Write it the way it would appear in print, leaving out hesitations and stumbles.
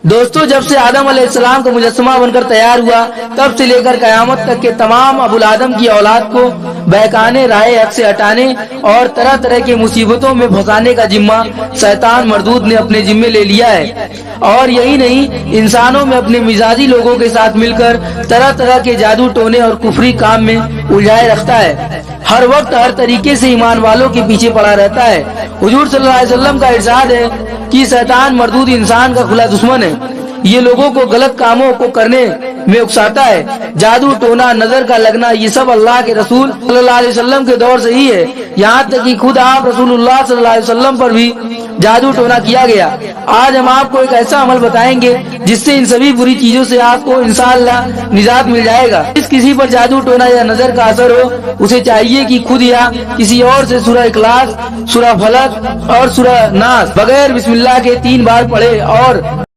दोस्तों, जब से आदम अलैहिस्सलाम का मुजस्समा बनकर तैयार हुआ, तब से लेकर कयामत तक के तमाम अबुल आदम की औलाद को बहकाने, राहे हक से हटाने और तरह तरह की मुसीबतों में फंसाने का जिम्मा शैतान मरदूद ने अपने जिम्मे ले लिया है। और यही नहीं, इंसानों में अपने मिजाजी लोगों के साथ मिलकर तरह तरह के जादू टोने और कुफरी काम में उलझाए रखता है। हर वक्त हर तरीके से ईमान वालों के पीछे पड़ा रहता है। हुजूर सल्लल्लाहु अलैहि वसल्लम का इरशाद है कि शैतान मरदूद इंसान का खुला दुश्मन है। ये लोगों को गलत कामों को करने में उकसाता है। जादू टोना, नजर का लगना, ये सब अल्लाह के रसूल सल्लल्लाहु अलैहि वसल्लम के दौर से ही है। यहाँ तक कि खुद आप रसूलुल्लाह सल्लल्लाहु अलैहि वसल्लम पर भी जादू टोना किया गया। आज हम आपको एक ऐसा अमल बताएंगे जिससे इन सभी बुरी चीजों से आपको इंशाअल्लाह निजात मिल जाएगा। इस किसी पर जादू टोना या नजर का असर हो, उसे चाहिए कि खुद या किसी और से सूरह इखलास, सूरह फलक और सूरह नास बगैर बिस्मिल्लाह के 3 बार पढ़े और